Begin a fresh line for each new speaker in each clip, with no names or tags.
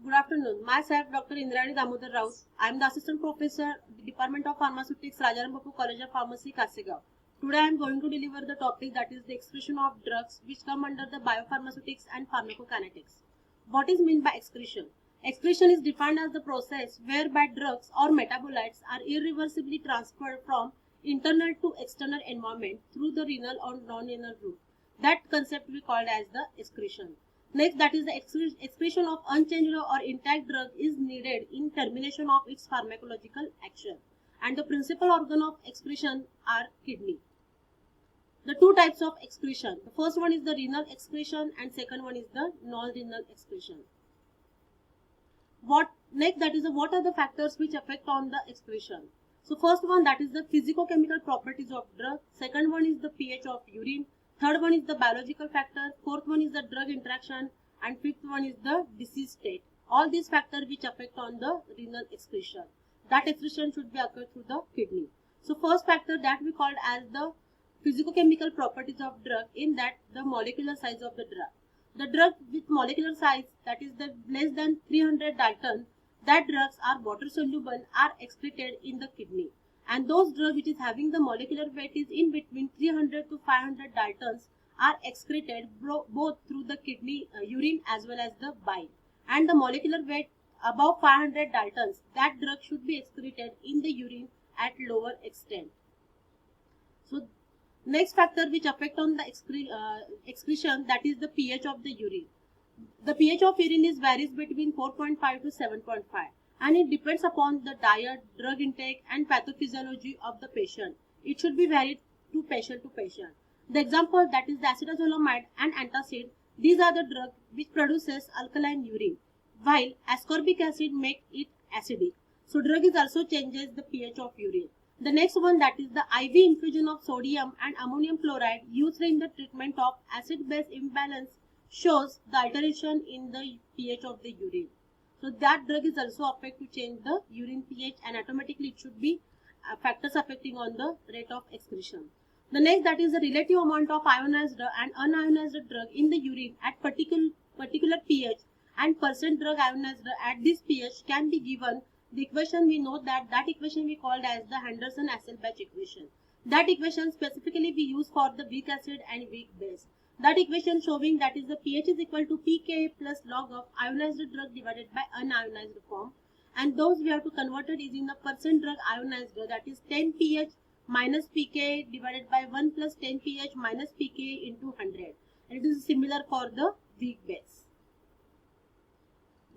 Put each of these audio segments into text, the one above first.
Good afternoon. Myself, Dr. Indrani Damodar Raut. I am the Assistant Professor, Department of Pharmaceutics, Rajaram Bapu College of Pharmacy, Kasegaon. Today I am going to deliver the topic that is the excretion of drugs which come under the biopharmaceutics and pharmacokinetics. What is meant by excretion? Excretion is defined as the process whereby drugs or metabolites are irreversibly transferred from internal to external environment through the renal or non-renal route. That concept we called as the excretion. Next, that is the excretion of unchanged or intact drug is needed in termination of its pharmacological action. And the principal organ of excretion are kidney. The two types of excretion. The first one is the renal excretion and second one is the non-renal excretion. What are the factors which affect on the excretion? So first one, that is the physicochemical properties of drug. Second one is the pH of urine. Third one is the biological factor. Fourth one is the drug interaction. And fifth one is the disease state. All these factors which affect on the renal excretion. That excretion should be occurred through the kidney. So first factor that we called as the physicochemical properties of drug, in that the molecular size of the drug. The drug with molecular size, that is the less than 300 Dalton, that drugs are water soluble, are excreted in the kidney. And those drugs which is having the molecular weight is in between 300 to 500 Daltons are excreted both through the kidney urine as well as the bile. And the molecular weight above 500 Daltons, that drug should be excreted in the urine at lower extent. So next factor which affect on the excretion, that is the pH of the urine. The pH of urine is varies between 4.5 to 7.5 and it depends upon the diet, drug intake and pathophysiology of the patient. It should be varied to patient to patient. The example, that is the acetazolamide and antacid. These are the drugs which produces alkaline urine, while ascorbic acid make it acidic. So drug is also changes the pH of urine. The next one, that is the IV infusion of sodium and ammonium chloride used in the treatment of acid-base imbalance shows the alteration in the pH of the urine. So that drug is also affect to change the urine pH and automatically it should be factors affecting on the rate of excretion. The next, that is the relative amount of ionized and unionized drug in the urine at particular pH and percent drug ionized at this pH can be given. The equation we know that equation we called as the Henderson-Hasselbalch equation. That equation specifically we use for the weak acid and weak base. That equation showing that is the pH is equal to pKa plus log of ionized drug divided by unionized form, and those we have to convert it is in the percent drug ionized, that is 10 pH minus pKa divided by 1 plus 10 pH minus pKa into 100, and it is similar for the weak base.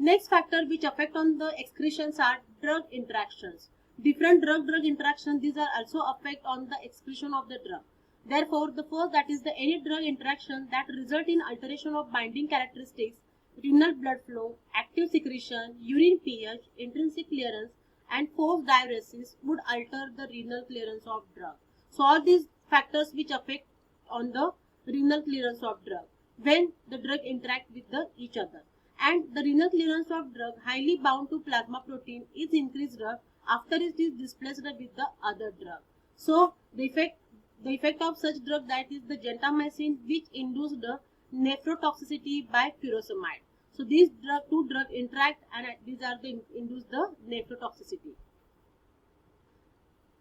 Next factor which affect on the excretions are drug interactions. Different drug-drug interactions, these are also affect on the excretion of the drug. Therefore, the first, that is the any drug interaction that result in alteration of binding characteristics, renal blood flow, active secretion, urine pH, intrinsic clearance and forced diuresis would alter the renal clearance of drug. So all these factors which affect on the renal clearance of drug when the drug interact with each other. And the renal clearance of drug highly bound to plasma protein is increased after it is displaced with the other drug. So the effect of such drug, that is the gentamicin, which induced the nephrotoxicity by furosemide. So these two drugs interact and these are the induce the nephrotoxicity.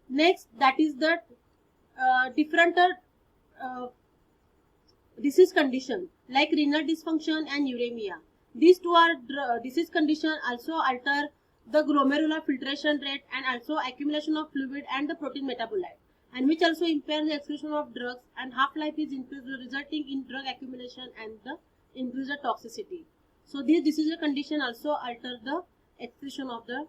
Next, that is the different disease condition like renal dysfunction and uremia. These two are disease condition also alter the glomerular filtration rate and also accumulation of fluid and the protein metabolite, and which also impair the excretion of drugs, and half-life is increased, resulting in drug accumulation and the increased toxicity. So these disease condition also alter the excretion of the.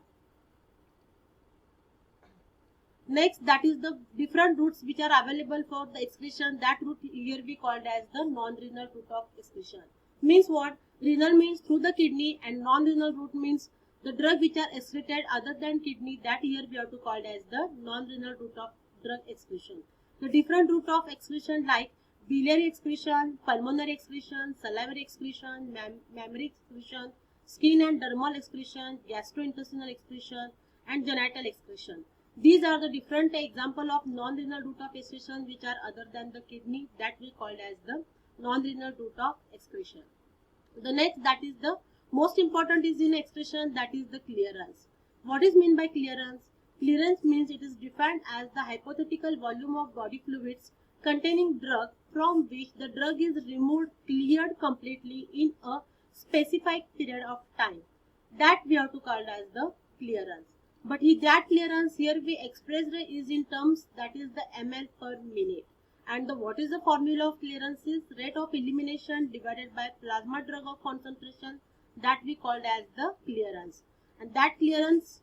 Next, that is the different routes which are available for the excretion. That route here we called as the non-renal route of excretion. Means what? Renal means through the kidney and non-renal route means the drug which are excreted other than kidney. That here we have to call as the non-renal route of drug excretion. The different route of excretion like biliary excretion, pulmonary excretion, salivary excretion, mammary excretion, skin and dermal excretion, gastrointestinal excretion and genital excretion. These are the different example of non-renal route of excretion which are other than the kidney, that we called as the non-renal route of excretion. The next, that is the Most important is in expression, that is the clearance. What is meant by clearance? Clearance means it is defined as the hypothetical volume of body fluids containing drug from which the drug is removed, cleared completely in a specified period of time. That we have to call as the clearance. But that clearance here we expressed is in terms, that is the ml per minute. And what is the formula of clearance is rate of elimination divided by plasma drug of concentration, that we called as the clearance. And that clearance,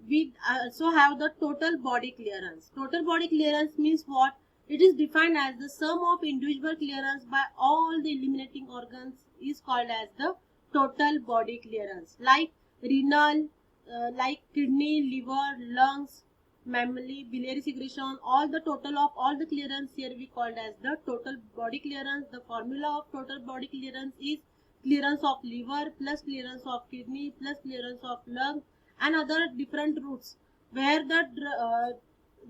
we also have the total body clearance. Total body clearance means what? It is defined as the sum of individual clearance by all the eliminating organs is called as the total body clearance. Like renal, like kidney, liver, lungs, mammary, biliary secretion, all the total of all the clearance here we called as the total body clearance. The formula of total body clearance is clearance of liver plus clearance of kidney plus clearance of lung and other different routes where the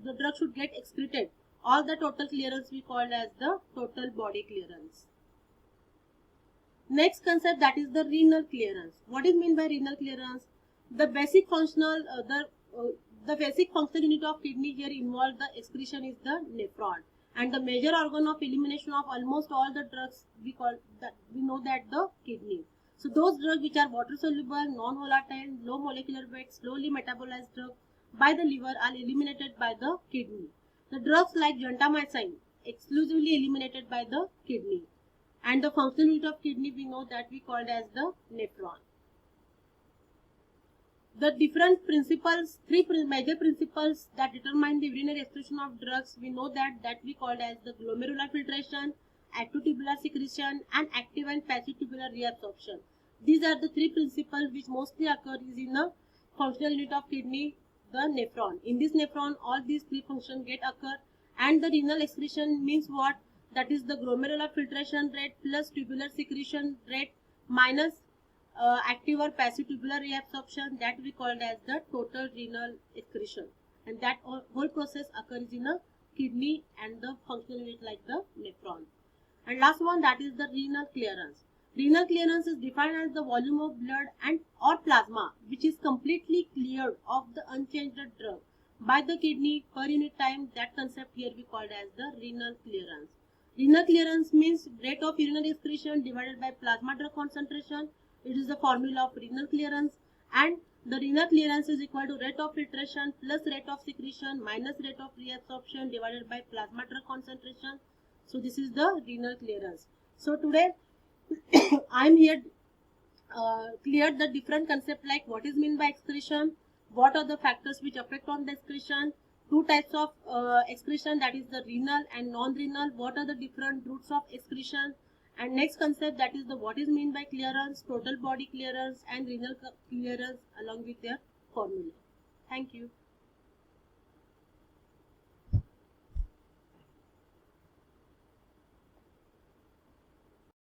drug should get excreted. All the total clearance we called as the total body clearance. Next concept, that is the renal clearance. What is meant by renal clearance? The basic functional the basic functional unit of kidney here involved the excretion is the nephron, and the major organ of elimination of almost all the drugs we know that the kidney. So those drugs which are water soluble, non-volatile, low molecular weight, slowly metabolized drugs by the liver are eliminated by the kidney. The drugs like gentamicin exclusively eliminated by the kidney. And the functional unit of kidney we know that we called as the nephron. The different principles, three major principles that determine the urinary excretion of drugs, we know that we called as the glomerular filtration, active tubular secretion, and active and passive tubular reabsorption. These are the three principles which mostly occur in the functional unit of kidney, the nephron. In this nephron, all these three functions get occur, and the renal excretion means what? That is the glomerular filtration rate plus tubular secretion rate minus active or passive tubular reabsorption, that we called as the total renal excretion. And that whole process occurs in a kidney and the functional unit like the nephron. And last one, that is the renal clearance. Renal clearance is defined as the volume of blood and or plasma which is completely cleared of the unchanged drug by the kidney per unit time. That concept here we called as the renal clearance. Renal clearance means rate of urinary excretion divided by plasma drug concentration. It is the formula of renal clearance, and the renal clearance is equal to rate of filtration plus rate of secretion minus rate of reabsorption divided by plasma drug concentration. So this is the renal clearance. So today I am here cleared the different concept like what is meant by excretion, what are the factors which affect on the excretion, two types of excretion, that is the renal and non-renal, what are the different routes of excretion, and next concept, that is the what is meant by clearance, total body clearance and renal clearance along with their formula. Thank you.